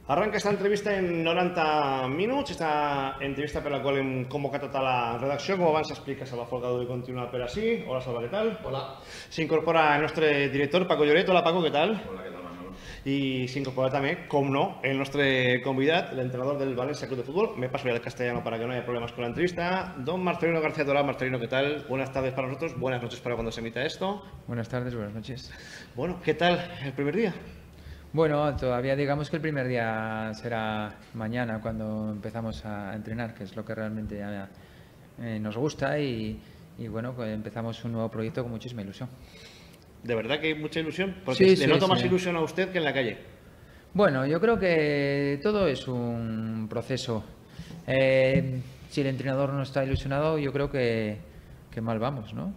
Arranca esta entrevista en 90 minuts, esta entrevista per la qual hem convocat tota la redacció. Com abans s'explica, Salva Folgado i continua per així. Hola, Salva, què tal? Hola. S'incorpora el nostre director, Paco Lloret. Hola, Paco, què tal? Hola, què tal, Manolo? I s'incorpora també, com no, el nostre convidat, l'entrenador del Valencia Club de Fútbol. Me paso ya al castellano para que no haya problemas con la entrevista. Don Marcelino García Toral. Marcelino, ¿qué tal? Buenas tardes para nosotros, buenas noches para cuando se emita esto. Buenas tardes, buenas noches. Bueno, ¿qué tal el primer día? Bueno, todavía digamos que el primer día será mañana cuando empezamos a entrenar, que es lo que realmente nos gusta y bueno, pues empezamos un nuevo proyecto con muchísima ilusión. ¿De verdad que hay mucha ilusión? Porque le noto más ilusión a usted que en la calle. Bueno, yo creo que todo es un proceso. Si el entrenador no está ilusionado, yo creo que mal vamos, ¿no?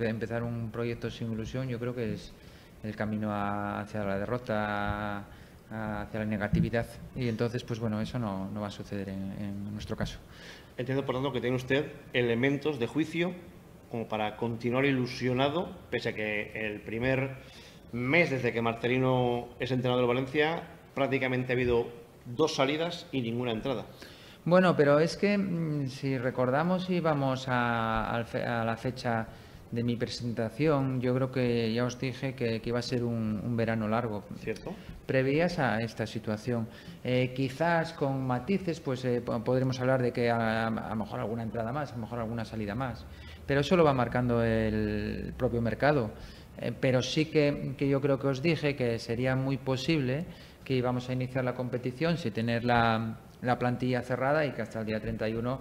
Empezar un proyecto sin ilusión, yo creo que es el camino hacia la derrota, hacia la negatividad, y entonces, pues bueno, eso no va a suceder en nuestro caso. Entiendo, por tanto, que tiene usted elementos de juicio como para continuar ilusionado, pese a que el primer mes desde que Marcelino es entrenador del Valencia, prácticamente ha habido 2 salidas y ninguna entrada. Bueno, pero es que si recordamos y vamos a la fecha de mi presentación, yo creo que ya os dije que iba a ser un verano largo. ¿Cierto? Prevías a esta situación. Quizás con matices, pues podremos hablar de que a lo mejor alguna entrada más, a lo mejor alguna salida más. Pero eso lo va marcando el propio mercado. Pero sí que yo creo que os dije que sería muy posible que íbamos a iniciar la competición sin tener la plantilla cerrada y que hasta el día 31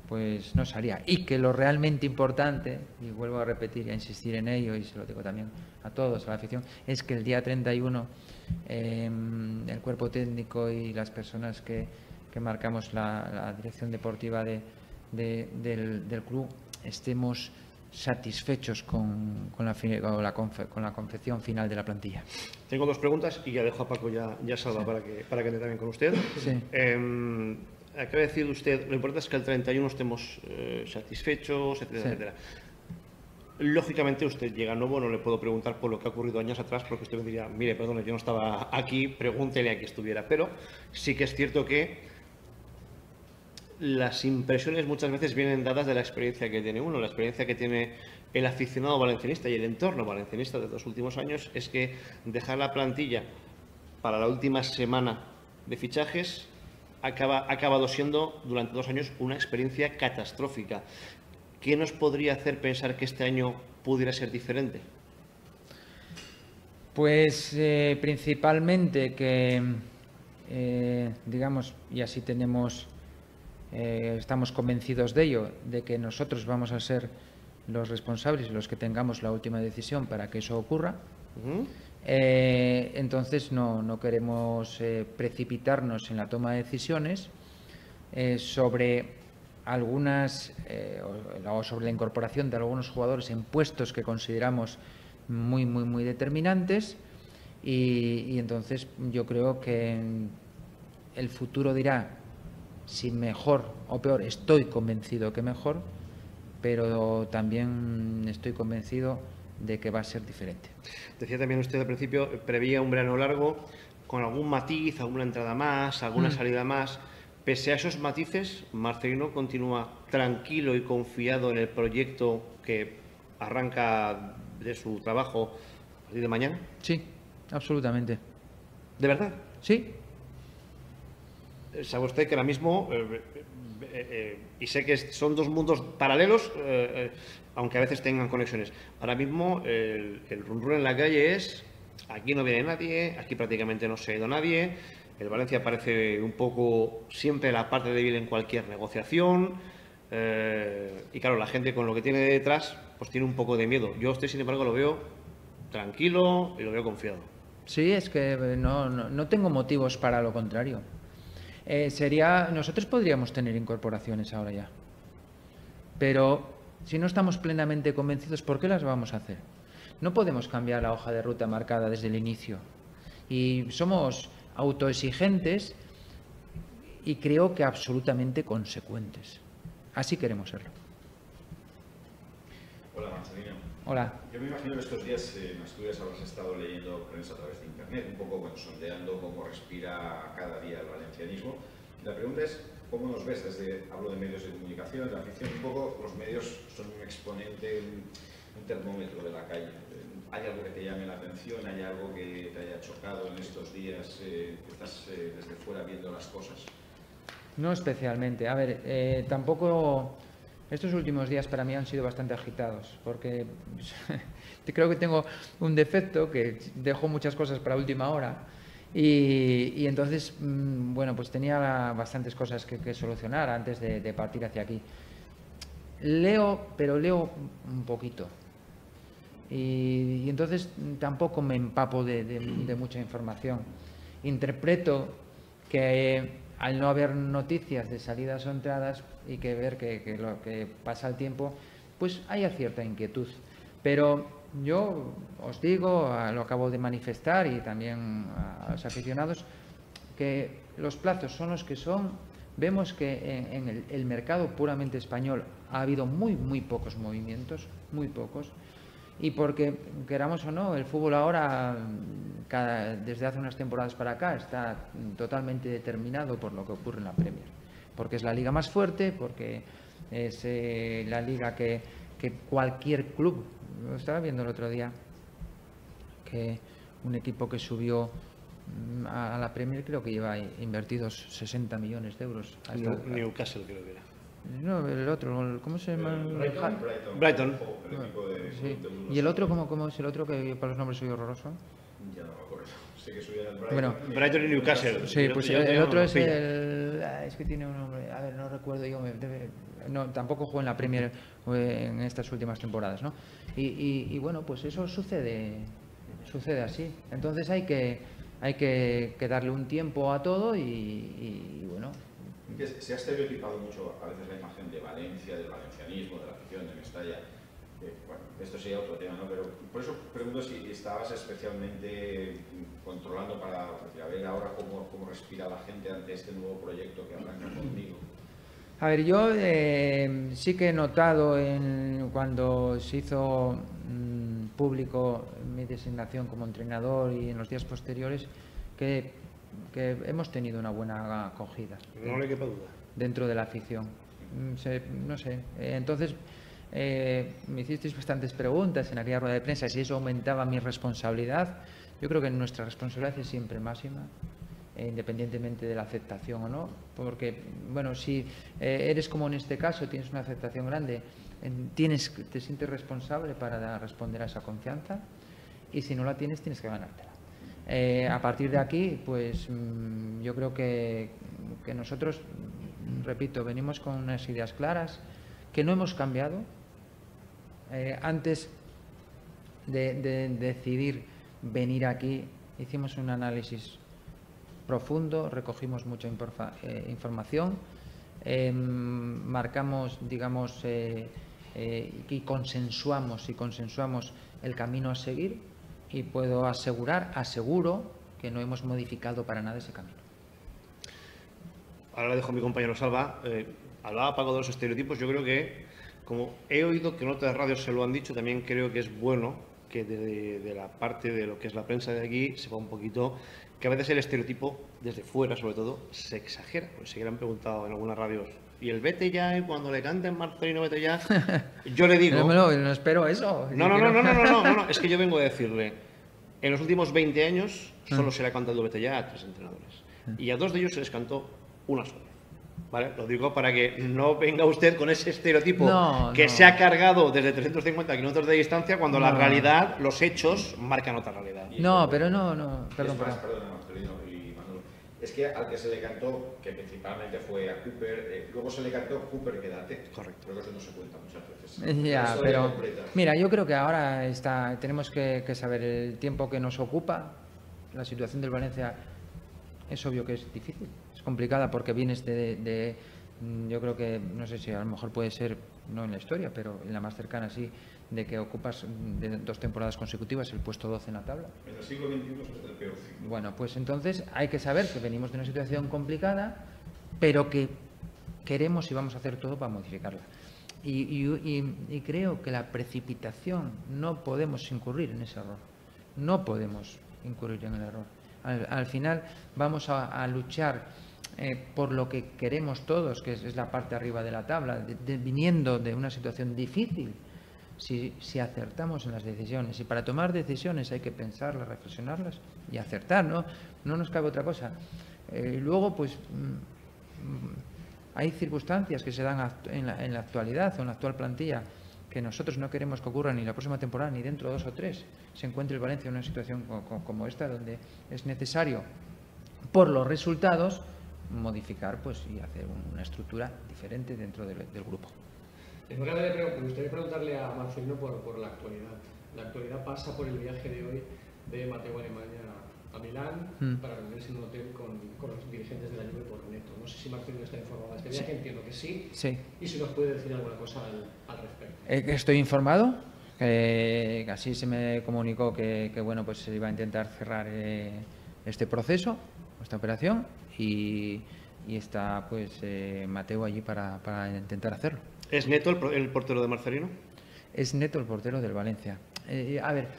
pues no salía. Y que lo realmente importante, y vuelvo a repetir y a insistir en ello, y se lo digo también a todos, a la afición, es que el día 31 el cuerpo técnico y las personas que marcamos la dirección deportiva del club estemos satisfechos con la confección final de la plantilla. Tengo 2 preguntas y ya dejo a Paco ya Salva para que entre también con usted. Sí. Acaba de decir usted, lo importante es que el 31 estemos satisfechos, etcétera, etcétera. Lógicamente usted llega nuevo, no le puedo preguntar por lo que ha ocurrido años atrás, porque usted me diría, mire, perdone, yo no estaba aquí, pregúntele a que estuviera. Pero sí que es cierto que las impresiones muchas veces vienen dadas de la experiencia que tiene uno, la experiencia que tiene el aficionado valencianista y el entorno valencianista de los últimos años, es que dejar la plantilla para la última semana de fichajes ha acabado siendo durante 2 años una experiencia catastrófica. ¿Qué nos podría hacer pensar que este año pudiera ser diferente? Pues principalmente que, digamos, y así estamos convencidos de ello, de que nosotros vamos a ser los responsables y los que tengamos la última decisión para que eso ocurra. Entonces no queremos precipitarnos en la toma de decisiones sobre algunas o sobre la incorporación de algunos jugadores en puestos que consideramos muy determinantes y entonces yo creo que el futuro dirá si mejor o peor. Estoy convencido que mejor, pero también estoy convencido de que va a ser diferente. Decía también usted al principio, preveía un verano largo, con algún matiz, alguna entrada más, alguna salida más. Pese a esos matices, Marcelino continúa tranquilo y confiado en el proyecto que arranca de su trabajo a partir de mañana. Sí, absolutamente. ¿De verdad? Sí. Sabe usted que ahora mismo, y sé que son 2 mundos paralelos, aunque a veces tengan conexiones, ahora mismo el run en la calle es, aquí no viene nadie, aquí prácticamente no se ha ido nadie, el Valencia parece un poco siempre la parte débil en cualquier negociación, y claro, la gente con lo que tiene detrás pues tiene un poco de miedo. Yo a usted, sin embargo, lo veo tranquilo y lo veo confiado. Sí, es que no tengo motivos para lo contrario. Nosotros podríamos tener incorporaciones ahora ya, pero si no estamos plenamente convencidos, ¿por qué las vamos a hacer? No podemos cambiar la hoja de ruta marcada desde el inicio y somos autoexigentes y creo que absolutamente consecuentes. Así queremos serlo. Hola, Marcelino. Hola. Yo me imagino que estos días en Asturias habrás estado leyendo prensa a través de Internet, un poco bueno, sondeando cómo respira cada día el valencianismo. La pregunta es, ¿cómo nos ves desde, hablo de medios de comunicación, de la afición? Un poco los medios son un exponente, un termómetro de la calle. ¿Hay algo que te llame la atención? ¿Hay algo que te haya chocado en estos días que estás desde fuera viendo las cosas? No especialmente. A ver, tampoco... Estos últimos días para mí han sido bastante agitados, porque creo que tengo un defecto, que dejo muchas cosas para última hora, y entonces, bueno, pues tenía bastantes cosas que solucionar antes de partir hacia aquí. Leo, pero leo un poquito. Y entonces tampoco me empapo de mucha información. Interpreto que al no haber noticias de salidas o entradas y que ver que lo que pasa el tiempo, pues haya cierta inquietud. Pero yo os digo, lo acabo de manifestar y también a los aficionados, que los plazos son los que son. Vemos que en el mercado puramente español ha habido muy pocos movimientos, muy pocos. Y porque, queramos o no, el fútbol ahora, desde hace unas temporadas para acá, está totalmente determinado por lo que ocurre en la Premier. Porque es la liga más fuerte, porque es la liga que cualquier club, lo estaba viendo el otro día, que un equipo que subió a la Premier creo que lleva invertidos 60 millones de euros. Newcastle creo que era. No, el otro, ¿cómo se llama? Brighton. El equipo de, Sí. de ¿Y el otro cómo es el otro, que para los nombres soy horroroso? Ya no me acuerdo. Sé que subía el Brighton. Bueno, Brighton y Newcastle. Sí, Yo- pues yo el tengo otro es pilla. es que tiene un nombre, a ver, no recuerdo yo, no, tampoco juego en la Premier en estas últimas temporadas, ¿no? Y bueno, pues eso sucede así. Entonces hay que darle un tiempo a todo y bueno. Se ha estereotipado mucho a veces la imagen de Valencia, del valencianismo, de la afición de Mestalla. Bueno, esto sería otro tema, ¿no? Pero por eso pregunto si estabas especialmente controlando para ver ahora cómo respira la gente ante este nuevo proyecto que arranca conmigo. A ver, yo sí que he notado cuando se hizo público mi designación como entrenador y en los días posteriores que hemos tenido una buena acogida. No le quepa duda. Dentro de la afición. No sé. Entonces, me hicisteis bastantes preguntas en aquella rueda de prensa si eso aumentaba mi responsabilidad. Yo creo que nuestra responsabilidad es siempre máxima, independientemente de la aceptación o no, porque, bueno, si eres como en este caso, tienes una aceptación grande, te sientes responsable para responder a esa confianza, y si no la tienes, tienes que ganártela. A partir de aquí, pues yo creo que nosotros, repito, venimos con unas ideas claras, que no hemos cambiado. Antes de decidir venir aquí, hicimos un análisis profundo, recogimos mucha información, marcamos, digamos, y consensuamos el camino a seguir, y puedo aseguro que no hemos modificado para nada ese camino. Ahora le dejo a mi compañero Salva. Hablaba Paco de los estereotipos. Yo creo que, como he oído que en otras radios se lo han dicho, también creo que es bueno que de la parte de lo que es la prensa de aquí sepa un poquito que a veces el estereotipo, desde fuera sobre todo, se exagera. Pues si le han preguntado en algunas radios, ¿y el vete ya? Y cuando le canten Marcelino vete ya, yo le digo... No espero eso. No, es que yo vengo a decirle, en los últimos 20 años solo se le ha cantado vete ya a 3 entrenadores. Y a 2 de ellos se les cantó una sola. ¿Vale? Lo digo para que no venga usted con ese estereotipo se ha cargado desde 350 kilómetros de distancia, cuando la realidad, los hechos, marcan otra realidad. Perdón. Marcelino y Manolo. Es que al que se le cantó, que principalmente fue a Cooper, luego se le cantó Cooper, quédate. Correcto. Pero eso no se cuenta muchas veces. Ya, pero mira, yo creo que ahora tenemos que saber el tiempo que nos ocupa. La situación del Valencia es obvio que es difícil, es complicada, porque vienes yo creo que, no sé si a lo mejor puede ser, no en la historia, pero en la más cercana sí, de que ocupas de 2 temporadas consecutivas el puesto 12 en la tabla. En el siglo XXI es el peor ciclo. Bueno, pues entonces hay que saber que venimos de una situación complicada, pero que queremos y vamos a hacer todo para modificarla. Y creo que la precipitación, no podemos incurrir en ese error. No podemos incurrir en el error. Al final vamos a luchar por lo que queremos todos, que es la parte arriba de la tabla, viniendo de una situación difícil. Si acertamos en las decisiones, y para tomar decisiones hay que pensarlas, reflexionarlas y acertar, ¿no? No nos cabe otra cosa. Luego, pues, hay circunstancias que se dan en la actualidad o en la actual plantilla que nosotros no queremos que ocurran ni la próxima temporada ni dentro de 2 o 3. Se encuentre el Valencia en una situación como esta, donde es necesario, por los resultados, modificar pues y hacer una estructura diferente dentro del grupo. Me gustaría preguntarle a Marcelino por la actualidad. La actualidad pasa por el viaje de hoy de Mateu Alemanya a Milán para reunirse en un hotel con los dirigentes de la Juve por Neto. No sé si Marcelino está informado de este viaje, entiendo que sí. Y si nos puede decir alguna cosa al respecto. Estoy informado, así se me comunicó que bueno, pues se iba a intentar cerrar este proceso, esta operación, y está pues Mateu allí para intentar hacerlo. ¿Es Neto el portero de Marcelino? Es Neto el portero del Valencia. A ver,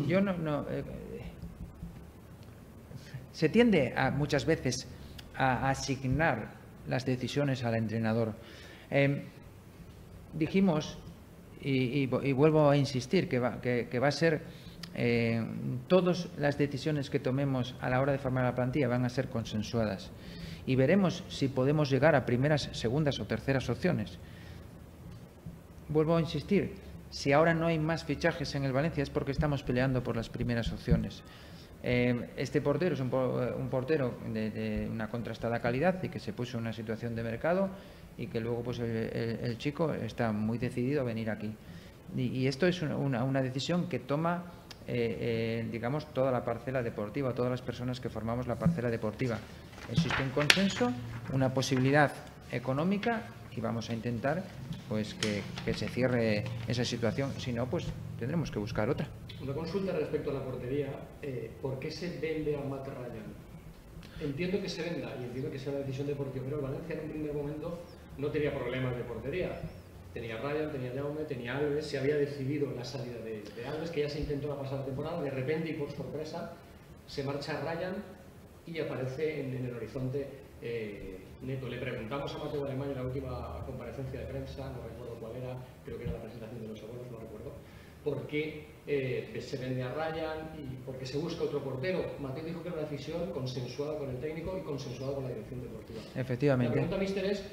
yo se tiende muchas veces a asignar las decisiones al entrenador. Dijimos, y vuelvo a insistir, que va a ser, todas las decisiones que tomemos a la hora de formar la plantilla van a ser consensuadas. Y veremos si podemos llegar a primeras, segundas o terceras opciones. Vuelvo a insistir, si ahora no hay más fichajes en el Valencia es porque estamos peleando por las primeras opciones. Este portero es un portero de una contrastada calidad y que se puso en una situación de mercado y que luego pues el chico está muy decidido a venir aquí. Y esto es una decisión que toma, digamos, toda la parcela deportiva, todas las personas que formamos la parcela deportiva. Existe un consenso, una posibilidad económica y vamos a intentar pues que se cierre esa situación. Si no, pues tendremos que buscar otra. Una consulta respecto a la portería. ¿Por qué se vende a Matt Ryan? Entiendo que se venda y entiendo que sea una decisión deportiva, pero el Valencia en un primer momento no tenía problemas de portería. Tenía Ryan, tenía Jaume, tenía Alves. Se había decidido la salida de Alves, que ya se intentó la pasada temporada. De repente y por sorpresa se marcha Ryan y aparece en el horizonte Neto. Le preguntamos a Mateu Alemanya en la última comparecencia de prensa, no recuerdo cuál era, creo que era la presentación de los abonos, no recuerdo, por qué se vende a Ryan y por qué se busca otro portero. Mateu dijo que era una decisión consensuada con el técnico y consensuada con la dirección deportiva. Efectivamente. La pregunta, míster, es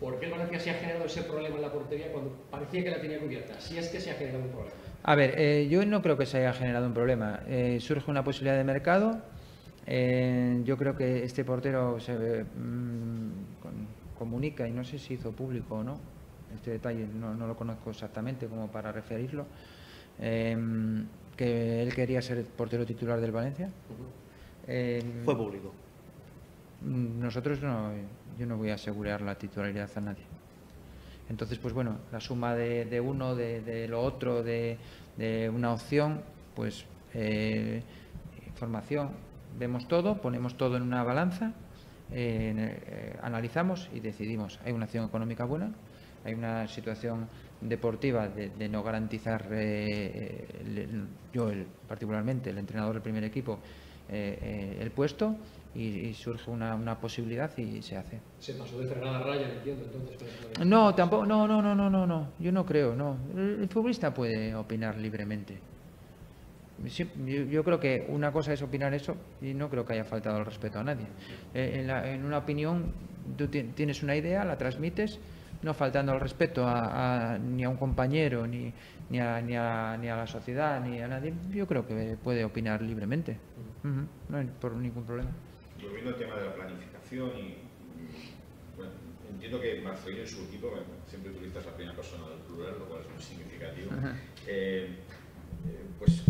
¿por qué el Valencia se ha generado ese problema en la portería cuando parecía que la tenía cubierta? Si es que se ha generado un problema. A ver, yo no creo que se haya generado un problema. Surge una posibilidad de mercado. Yo creo que este portero se comunica, y no sé si hizo público o no, este detalle no lo conozco exactamente como para referirlo, que él quería ser el portero titular del Valencia. Fue público. Nosotros yo no voy a asegurar la titularidad a nadie. Entonces, pues bueno, la suma de uno, de lo otro, de una opción, pues información. Vemos todo, ponemos todo en una balanza, analizamos y decidimos. Hay una acción económica buena, hay una situación deportiva de no garantizar, particularmente el entrenador del primer equipo, el puesto y surge una posibilidad y se hace. Se pasó de Fernanda Ryan, entiendo, entonces. No, tampoco, no, yo no creo, no. El futbolista puede opinar libremente. Sí, yo creo que una cosa es opinar eso y no creo que haya faltado el respeto a nadie. En una opinión tú tienes una idea, la transmites, no faltando al respeto ni a un compañero, ni a la sociedad, ni a nadie. Yo creo que puede opinar libremente. No hay por ningún problema. Volviendo al tema de la planificación bueno, entiendo que Marcelino y su equipo, siempre utilizas la primera persona del plural, lo cual es muy significativo. Pues